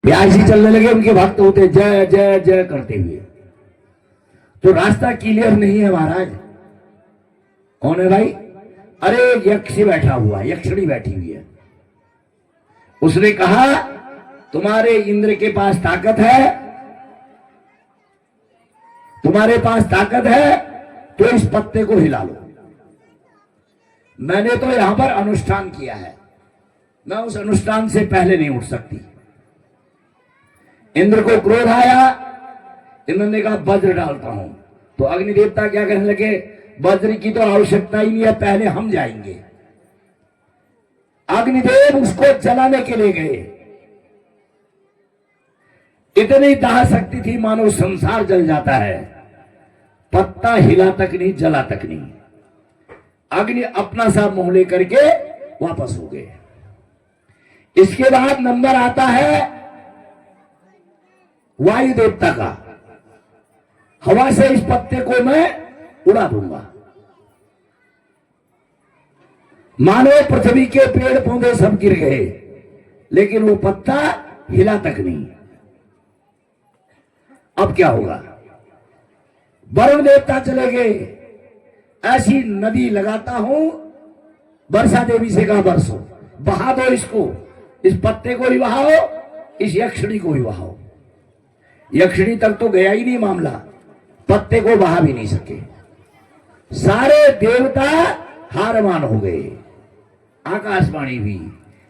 प्यासी चलने लगे, उनके भक्त होते जय जय जय करते हुए। तो रास्ता क्लियर नहीं है महाराज। कौन है भाई? अरे एक यक्ष बैठा हुआ, यक्षिणी बैठी हुई है। उसने कहा तुम्हारे इंद्र के पास ताकत है, तुम्हारे पास ताकत है तो इस पत्ते को हिला लो। मैंने तो यहां पर अनुष्ठान किया है, मैं उस अनुष्ठान से पहले नहीं उठ सकती। इंद्र को क्रोध आया, इंद्र ने कहा वज्र डालता हूं। तो अग्नि देवता क्या कहने लगे, वज्र की तो आवश्यकता ही नहीं है, पहले हम जाएंगे। अग्निदेव उसको जलाने के लिए गए। इतनी दाह शक्ति थी मानो संसार जल जाता है, पत्ता हिला तक नहीं, जला तक नहीं। अग्नि अपना सा मुंह लेकर के वापस हो गए। इसके बाद नंबर आता है वायु देवता का। हवा से इस पत्ते को मैं उड़ा दूंगा। मानो पृथ्वी के पेड़ पौधे सब गिर गए, लेकिन वो पत्ता हिला तक नहीं। अब क्या होगा? वरुण देवता चले गए। ऐसी नदी लगाता हूं, वर्षा देवी से कहा बरसो, बहा दो इसको, इस पत्ते को ही बहाओ, इस यक्षिणी को ही बहाओ। यक्षिणी तक तो गया ही नहीं मामला, पत्ते को बहा भी नहीं सके। सारे देवता हार मान हो गए। आकाशवाणी भी,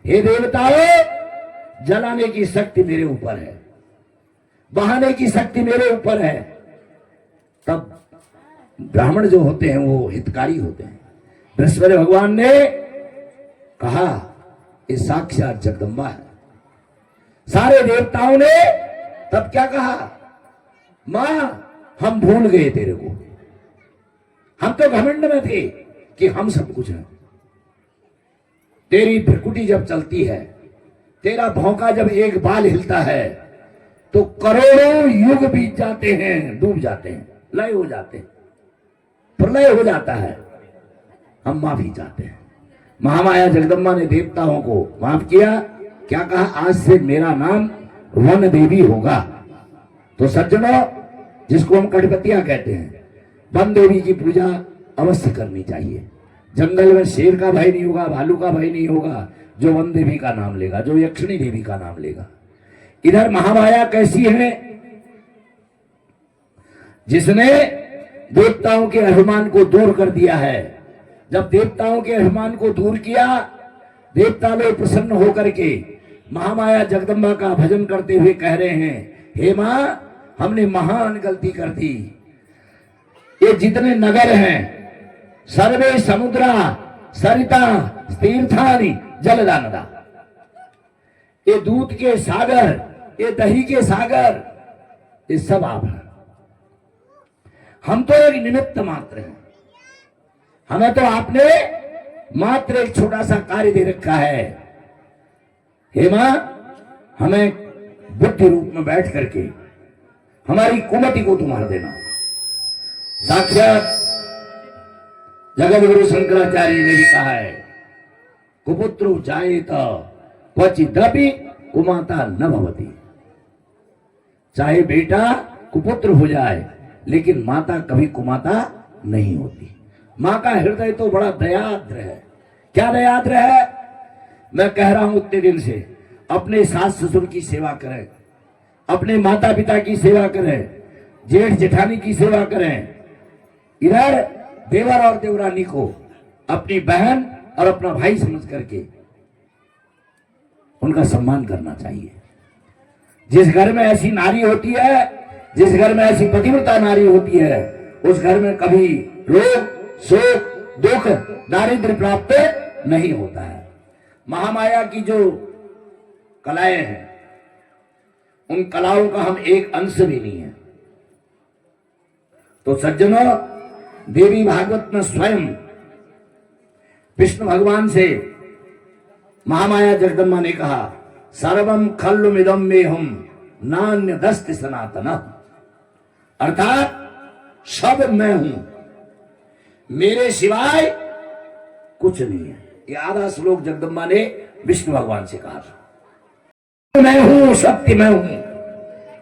हे देवताओं, जलाने की शक्ति मेरे ऊपर है, बहाने की शक्ति मेरे ऊपर है। तब ब्राह्मण जो होते हैं वो हितकारी होते हैं। बृहस्पति भगवान ने कहा ये साक्षात जगदम्बा है। सारे देवताओं ने तब क्या कहा, मां हम भूल गए तेरे को, हम तो घमंड में थे कि हम सब कुछ हैं। तेरी भ्रिकुटी जब चलती है, तेरा भौंका जब एक बाल हिलता है, तो करोड़ों युग बीत जाते हैं, डूब जाते हैं, लय हो जाते हैं, प्रलय हो जाता है। हम माफी चाहते हैं। महामाया जगदम्बा ने देवताओं को माफ किया। क्या कहा, आज से मेरा नाम वन देवी होगा। तो सज्जनों, जिसको हम कटपतिया कहते हैं, वन देवी की पूजा अवश्य करनी चाहिए। जंगल में शेर का भय नहीं होगा, भालू का भय नहीं होगा, जो वन देवी का नाम लेगा, जो यक्षिणी देवी का नाम लेगा। इधर महामाया कैसी है, जिसने देवताओं के अभिमान को दूर कर दिया है। जब देवताओं के अभिमान को दूर किया, देवता लोग प्रसन्न होकर के महामाया जगदम्बा का भजन करते हुए कह रहे हैं, हे मां, हमने महान गलती कर दी। ये जितने नगर हैं, सर्वे समुद्रा सरिता तीर्थानि जलदानदा, ये दूध के सागर, ये दही के सागर, ये सब आप हैं। हम तो एक निमित्त मात्र हैं। हमें तो आपने मात्र एक छोटा सा कार्य दे रखा है। हे मां, हमें बुद्धि रूप में बैठ करके हमारी कुमति को तुम्हार देना। साक्षात जगत गुरु शंकराचार्य ने भी कहा है, कुपुत्रो जायेत क्वचिदपि कुमाता न भवति। चाहे बेटा कुपुत्र हो जाए, लेकिन माता कभी कुमाता नहीं होती। मां का हृदय तो बड़ा दयाद्र है। क्या दयाद्र है? मैं कह रहा हूं उतने दिन से, अपने सास ससुर की सेवा करें, अपने माता पिता की सेवा करें, जेठ जेठानी की सेवा करें। इधर देवर और देवरानी को अपनी बहन और अपना भाई समझ करके उनका सम्मान करना चाहिए। जिस घर में ऐसी नारी होती है, जिस घर में ऐसी पतिव्रता नारी होती है, उस घर में कभी रोग शोक दुख दारिद्र्य प्राप्त नहीं होता है। महामाया की जो कलाएं हैं, उन कलाओं का हम एक अंश भी नहीं है। तो सज्जनों, देवी भागवत में स्वयं विष्णु भगवान से महामाया जगदम्बा ने कहा, सर्वम खल्लुमिदं मेहम नान्य दस्ति सनातन। अर्थात सब मैं हूं, मेरे सिवाय कुछ नहीं है। ये आधा श्लोक जगदम्बा ने विष्णु भगवान से कहा था। मैं हूं, सत्य मैं हूं।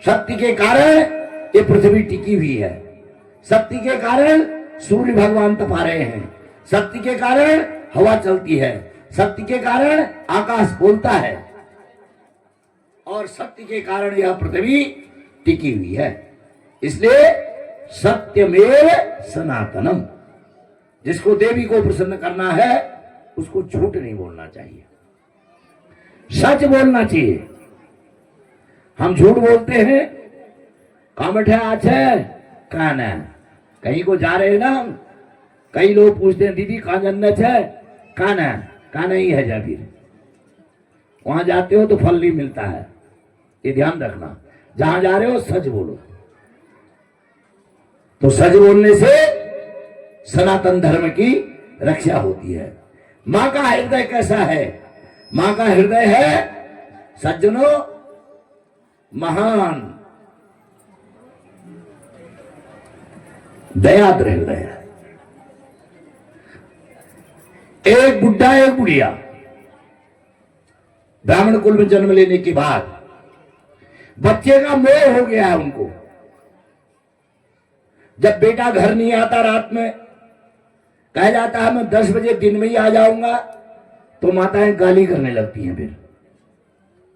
सत्य के कारण ये पृथ्वी टिकी हुई है। सत्य के कारण सूर्य भगवान तपा रहे हैं। सत्य के कारण हवा चलती है। सत्य के कारण आकाश बोलता है और सत्य के कारण यह पृथ्वी टिकी हुई है। इसलिए सत्यमेव सनातनम। जिसको देवी को प्रसन्न करना है उसको झूठ नहीं बोलना चाहिए, सच बोलना चाहिए। हम झूठ बोलते हैं। कहाँ बैठे आज है कहाँ है, कहीं को जा रहे हैं ना हम। कई लोग पूछते हैं दीदी कहाँ जन्नत है, कहाँ है, कहाँ नहीं है। जा फिर वहां जाते हो तो फल नहीं मिलता है, ये ध्यान रखना। जहां जा रहे हो सच बोलो। तो सच बोलने से सनातन धर्म की रक्षा होती है। मां का हृदय कैसा है? मां का हृदय है सज्जनों महान दयाद्र हृदय है। एक बुढ़ा एक बुढ़िया ब्राह्मण कुल में जन्म लेने के बाद बच्चे का मोह हो गया है उनको। जब बेटा घर नहीं आता रात में, कह जाता है मैं 10 बजे दिन में ही आ जाऊंगा, तो माताएं गाली करने लगती हैं। फिर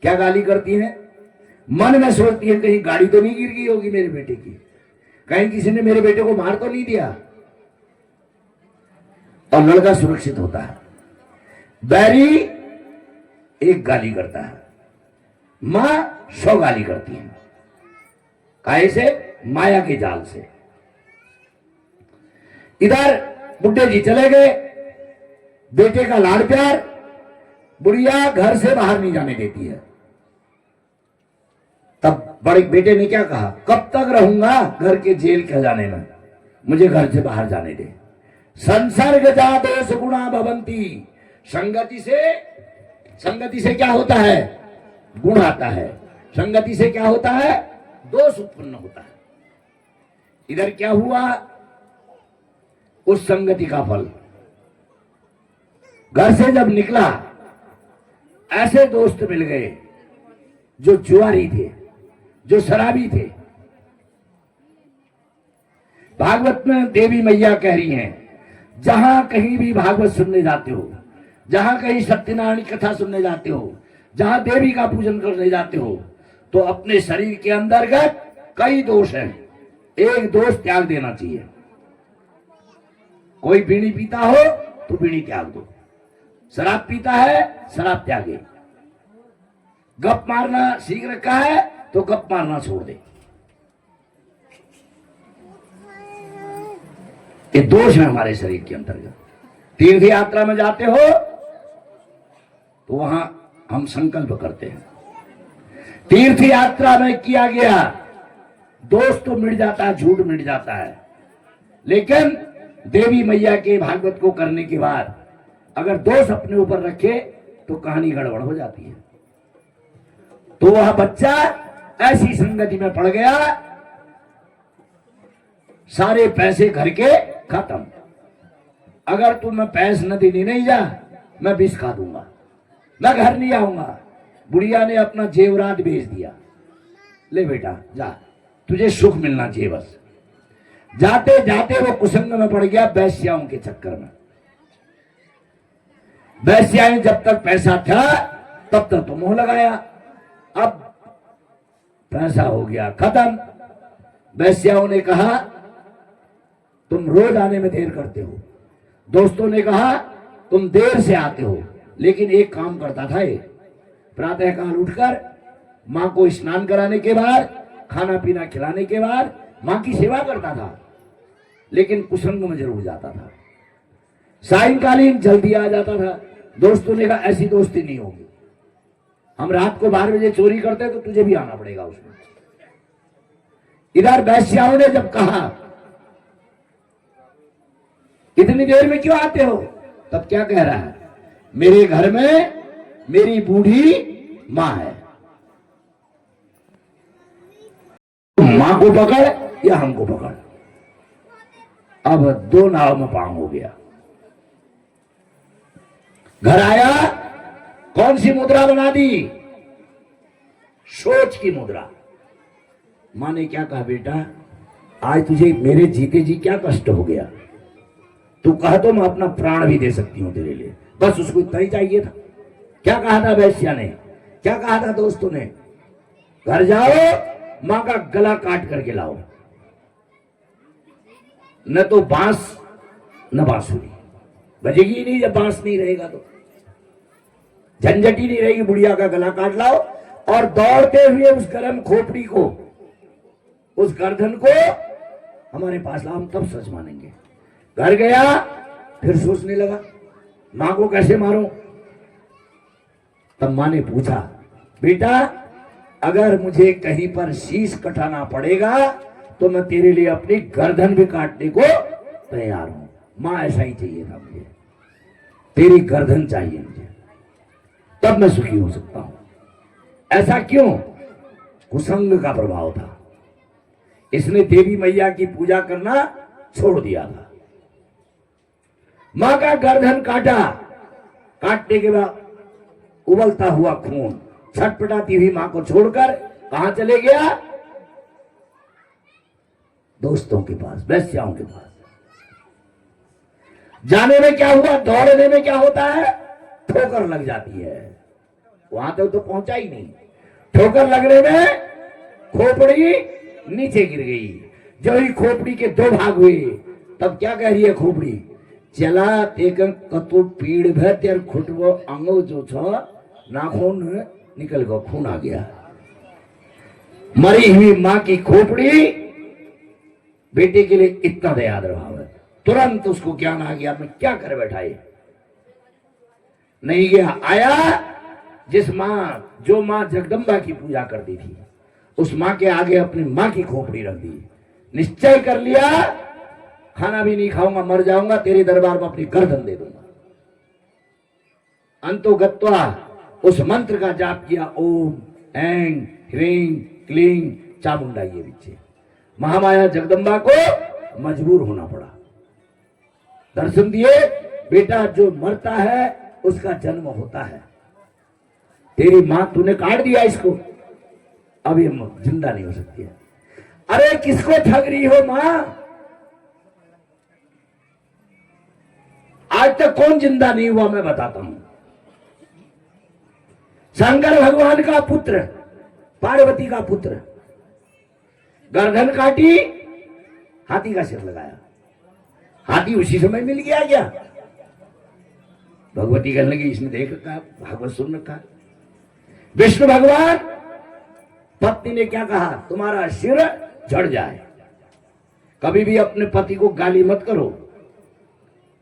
क्या गाली करती हैं? मन में सोचती है कहीं गाड़ी तो नहीं गिर गई होगी मेरे बेटे की, कहीं किसी ने मेरे बेटे को मार तो नहीं दिया। और लड़का सुरक्षित होता है। बैरी एक गाली करता है, मां 100 गाली करती है। काहे से? माया के जाल से। इधर बुड्ढे जी चले गए, बेटे का लाड़ प्यार, बुढ़िया घर से बाहर नहीं जाने देती है। तब बड़े बेटे ने क्या कहा, कब तक रहूंगा घर के जेल खजाने में, मुझे घर से बाहर जाने दे। संसर्ग जा दोष गुणा भवंती। संगति से क्या होता है? गुण आता है। संगति से क्या होता है? दोष उत्पन्न होता है। इधर क्या हुआ? उस संगति का फल, घर से जब निकला ऐसे दोस्त मिल गए जो जुआरी थे, जो शराबी थे। भागवत में देवी मैया कह रही हैं, जहां कहीं भी भागवत सुनने जाते हो, जहां कहीं सत्यनारायण की कथा सुनने जाते हो, जहां देवी का पूजन करने जाते हो, तो अपने शरीर के अंतर्गत कई दोष हैं, एक दोष त्याग देना चाहिए। कोई बीड़ी पीता हो तो बीड़ी त्याग दो, शराब पीता है शराब त्यागे, गप मारना सीख रखा है तो गप मारना छोड़ दे। ये दोष है हमारे शरीर के अंतर्गत। तीर्थ यात्रा में जाते हो तो वहां हम संकल्प करते हैं। तीर्थ यात्रा में किया गया दोष तो मिट जाता है, झूठ मिट जाता है, लेकिन देवी मैया के भागवत को करने के बाद अगर दोष अपने ऊपर रखे तो कहानी गड़बड़ हो जाती है। तो वह बच्चा ऐसी संगति में पड़ गया, सारे पैसे घर के खत्म। अगर तुम पैसे न देने नहीं जा, मैं विष खा दूंगा, मैं घर नहीं आऊंगा। बुढ़िया ने अपना जेवरात भेज दिया, ले बेटा जा, तुझे सुख मिलना चाहिए बस। जाते जाते वो कुसंग में पड़ गया, वैश्याओं के चक्कर में। वैश्याएं जब तक पैसा था तब तक तो मोह लगाया, अब पैसा हो गया खत्म। वैश्याओं ने कहा तुम रोज आने में देर करते हो, दोस्तों ने कहा तुम देर से आते हो, लेकिन एक काम करता था ये, प्रातःकाल उठकर मां को स्नान कराने के बाद, खाना पीना खिलाने के बाद मां की सेवा करता था, लेकिन कुसंग में जरूर जाता था। सायंकालीन जल्दी आ जाता था। दोस्तों ने कहा ऐसी दोस्ती नहीं होगी, हम रात को 12 बजे चोरी करते तो तुझे भी आना पड़ेगा उसमें। इधर वैश्याओं ने जब कहा इतनी देर में क्यों आते हो, तब क्या कह रहा है, मेरे घर में मेरी बूढ़ी मां है, मां को पकड़ या हमको पकड़। अब 2 नाव में पांव हो गया। घर आया, कौन सी मुद्रा बना दी, सोच की मुद्रा। माँ ने क्या कहा, बेटा आज तुझे मेरे जीते जी क्या कष्ट हो गया, तू कहा तो मैं अपना प्राण भी दे सकती हूं तेरे लिए, बस उसको इतना ही चाहिए था। क्या कहा था वैश्या ने, क्या कहा था दोस्तों ने, घर जाओ मां का गला काट करके लाओ, न तो बांस न बांसुरी, बजेगी ही नहीं जब बांस नहीं रहेगा तो, झंझट ही नहीं रहेगी, बुढ़िया का गला काट लाओ और दौड़ते हुए उस गर्म खोपड़ी को, उस गर्दन को हमारे पास लाओ, हम तब सच मानेंगे। घर गया, फिर सोचने लगा मां को कैसे मारूं। तब मां ने पूछा, बेटा अगर मुझे कहीं पर शीश कटाना पड़ेगा तो मैं तेरे लिए अपनी गर्दन भी काटने को तैयार हूं। मां ऐसा ही चाहिए था मुझे, तेरी गर्दन चाहिए मुझे, तब मैं सुखी हो सकता हूं। ऐसा क्यों? कुसंग का प्रभाव था, इसने देवी मैया की पूजा करना छोड़ दिया था। मां का गर्दन काटा, काटने के बाद उबलता हुआ खून छटपटाती हुई मां को छोड़कर कहां चले गया? दोस्तों के पास, वैश्याओं के पास। जाने में क्या हुआ, दौड़ने में क्या होता है, ठोकर लग जाती है, वहां तक तो पहुंचा ही नहीं, ठोकर लगने में खोपड़ी नीचे गिर गई। जो ही खोपड़ी के दो भाग हुए, तब क्या कह रही है खोपड़ी, चला तेक कतु पीड़ भय तेर खुटवो अंगो जो छ नाखून निकल गया, खून आ गया। मरी हुई मां की खोपड़ी बेटे के लिए इतना दया प्रभाव है, तुरंत उसको ज्ञान आ गया मैं क्या कर बैठा ये। नहीं गया, आया जिस मां, जो मां जगदम्बा की पूजा करती थी, उस मां के आगे अपनी मां की खोपड़ी रख दी, निश्चय कर लिया खाना भी नहीं खाऊंगा, मर जाऊंगा, तेरे दरबार में अपनी गर्दन दे दूंगा। अंतो गत्वा उस मंत्र का जाप किया, ओम ऐं ह्रीं क्लीं चामुंडा, ये विचे महामाया जगदम्बा को मजबूर होना पड़ा। दर्शन दिए, बेटा जो मरता है उसका जन्म होता है, तेरी मां तूने काट दिया इसको, अब ये जिंदा नहीं हो सकती है। अरे किसको ठग रही हो मां, आज तक कौन जिंदा नहीं हुआ मैं बताता हूं। शंकर भगवान का पुत्र, पार्वती का पुत्र, गर्दन काटी, हाथी का सिर लगाया, हाथी उसी समय मिल गया क्या? भगवती कहने लगी इसने देख रखा, भागवत सुन रखा। विष्णु भगवान, पत्नी ने क्या कहा, तुम्हारा सिर झड़ जाए। कभी भी अपने पति को गाली मत करो,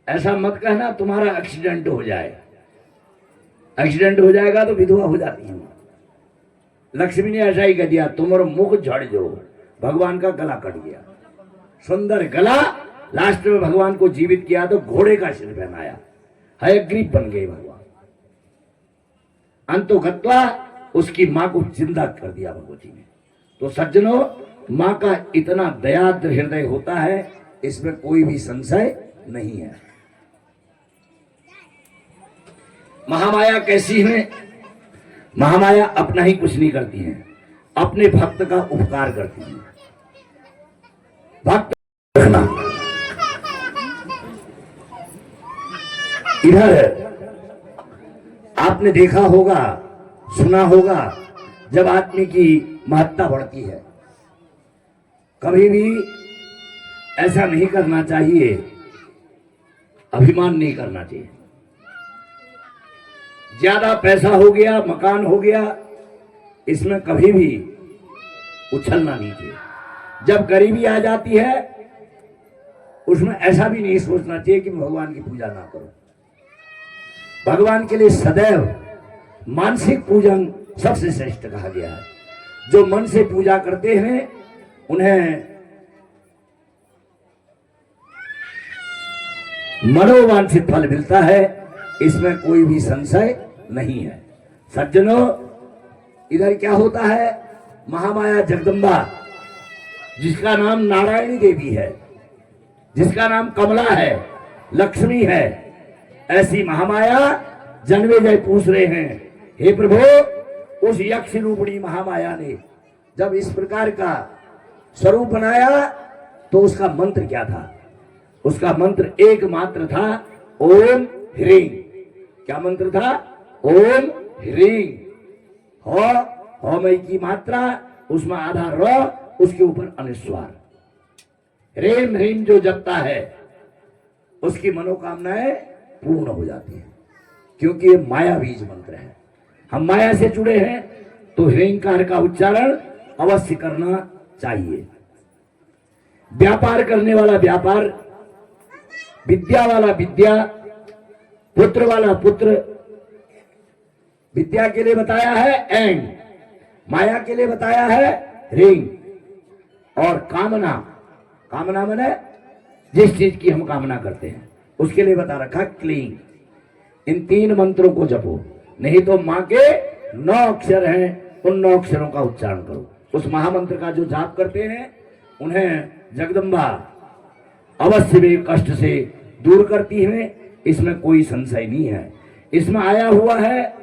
ऐसा मत कहना तुम्हारा एक्सीडेंट हो जाए, एक्सीडेंट हो जाएगा तो विधवा हो जाती है। लक्ष्मी ने ऐसा ही कह दिया, तुम्हारा मुख झड़ जो, भगवान का गला कट गया, सुंदर गला। लास्ट में भगवान को जीवित किया तो घोड़े का सिर पहनाया, हयग्रीव बन गए भगवान। अंतो गत्वा उसकी मां को जिंदा कर दिया भगवती ने। तो सज्जनों, मां का इतना दयाद्र हृदय होता है, इसमें कोई भी संशय नहीं है। महामाया कैसी है? महामाया अपना ही कुछ नहीं करती है, अपने भक्त का उपकार करती है। भक्त रखना, इधर आपने देखा होगा, सुना होगा, जब आदमी की महत्ता बढ़ती है, कभी भी ऐसा नहीं करना चाहिए, अभिमान नहीं करना चाहिए। ज्यादा पैसा हो गया, मकान हो गया, इसमें कभी भी उछलना नहीं चाहिए। जब गरीबी आ जाती है, उसमें ऐसा भी नहीं सोचना चाहिए कि भगवान की पूजा ना करो। भगवान के लिए सदैव मानसिक पूजन सबसे श्रेष्ठ कहा गया है। जो मन से पूजा करते हैं उन्हें मनोवांछित फल मिलता है, इसमें कोई भी संशय नहीं है। सज्जनों, इधर क्या होता है, महामाया जगदम्बा, जिसका नाम नारायणी देवी है, जिसका नाम कमला है, लक्ष्मी है, ऐसी महामाया जन्मे जय पूछ रहे हैं, हे प्रभु उस यक्ष रूपिणी महामाया ने जब इस प्रकार का स्वरूप बनाया तो उसका मंत्र क्या था? उसका मंत्र एकमात्र था, ओम ह्रीं। क्या मंत्र था? ओम ह्रीं। मई की मात्रा, उसमें आधा र, उसके ऊपर अनुस्वार। रेम ह्रीं जो जपता है उसकी मनोकामनाएं पूर्ण हो जाती है, क्योंकि ये माया बीज मंत्र है। हम माया से जुड़े हैं तो ह्रींकार का उच्चारण अवश्य करना चाहिए। व्यापार करने वाला व्यापार, विद्या वाला विद्या, पुत्र वाला पुत्र। विद्या के लिए बताया है एंग, माया के लिए बताया है ह्रीं, और कामना, कामना माने जिस चीज की हम कामना करते हैं उसके लिए बता रखा क्लीं। इन 3 मंत्रों को जपो, नहीं तो मां के 9 अक्षर हैं, उन 9 अक्षरों का उच्चारण करो। उस महामंत्र का जो जाप करते हैं उन्हें जगदम्बा अवश्य वे कष्ट से दूर करती है, इसमें कोई संशय नहीं है। इसमें आया हुआ है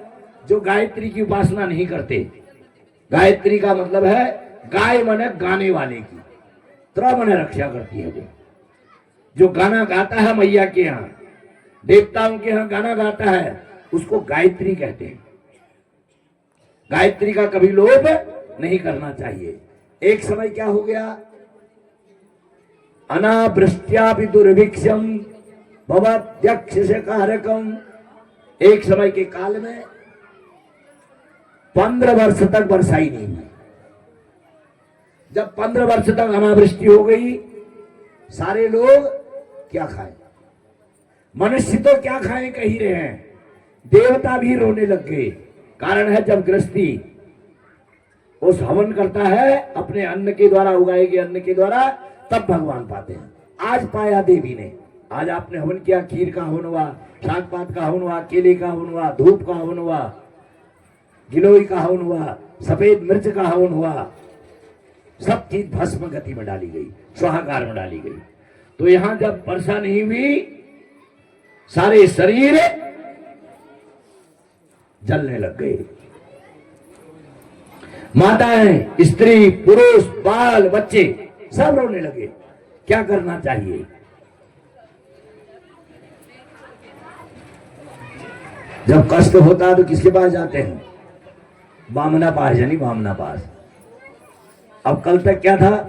जो गायत्री की उपासना नहीं करते। गायत्री का मतलब है गाय माने गाने वाले की, त्र माने रक्षा करती है। जो गाना गाता है मैया के यहाँ, देवताओं के यहाँ गाना गाता है, उसको गायत्री कहते हैं। गायत्री का कभी लोभ नहीं करना चाहिए। एक समय क्या हो गया, अनावृष्ट्यापि दुर्भिक्षम भवत्यक्ष से कारकम। एक समय के काल में 15 वर्ष तक वर्षा ही नहीं हुई। जब 15 वर्ष तक अनावृष्टि हो गई, सारे लोग क्या खाएं? मनुष्य तो क्या खाएं कह ही रहे हैं, देवता भी रोने लग गए। कारण है जब गृहस्थी उस हवन करता है अपने अन्न के द्वारा, उगाए गए अन्न के द्वारा, तब भगवान पाते हैं। आज पाया देवी ने, आज आपने हवन किया, खीर का हवन हुआ, शाक पात का हवन हुआ, केले का हवन हुआ, धूप का हवन हुआ, गिलोई का हवन हुआ, सफेद मिर्च का हवन हुआ, सब चीज भस्म गति में डाली गई, स्वाहाकार में डाली गई। तो यहां जब वर्षा नहीं हुई, सारे शरीर जलने लग गए। माताएं, स्त्री, पुरुष, बाल, बच्चे सब रोने लगे। क्या करना चाहिए? जब कष्ट होता है तो किसके पास जाते हैं? बामना पास, यानी बामना पास। अब कल तक क्या था?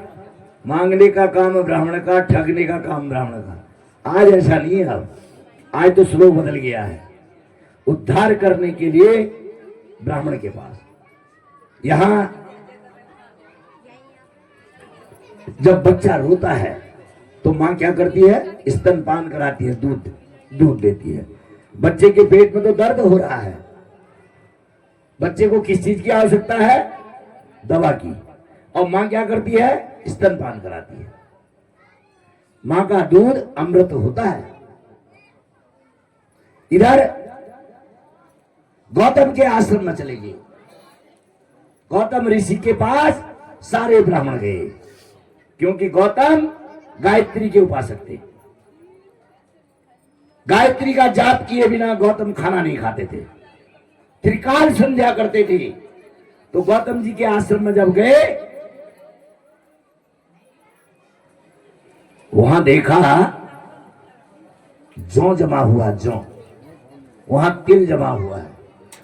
मांगने का काम ब्राह्मण का, ठगने का काम ब्राह्मण का। आज ऐसा नहीं है। अब आज तो श्लोक बदल गया है। उद्धार करने के लिए ब्राह्मण के पास। यहां जब बच्चा रोता है तो मां क्या करती है? स्तनपान कराती है, दूध देती है। बच्चे के पेट में तो दर्द हो रहा है, बच्चे को किस चीज की आवश्यकता है? दवा की। और मां क्या करती है? स्तनपान कराती है। मां का दूध अमृत होता है। इधर गौतम के आश्रम में चले गए। गौतम ऋषि के पास सारे ब्राह्मण गए, क्योंकि गौतम गायत्री के उपासक थे। गायत्री का जाप किए बिना गौतम खाना नहीं खाते थे, त्रिकाल संध्या करते थे। तो गौतम जी के आश्रम में जब गए, वहां देखा जौ जमा हुआ, जौ, वहां तिल जमा हुआ है,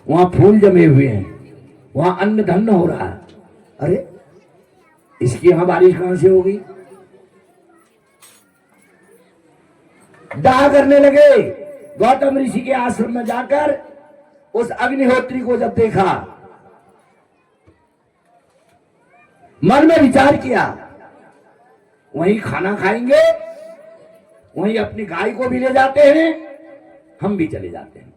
वहां फूल जमे हुए हैं, वहां अन्न धन्य हो रहा है। अरे इसकी यहां बारिश कहां से होगी? दाह करने लगे। गौतम ऋषि के आश्रम में जाकर उस अग्निहोत्री को जब देखा, मन में विचार किया, वहीं खाना खाएंगे, वहीं अपनी गाय को भी ले जाते हैं, हम भी चले जाते हैं।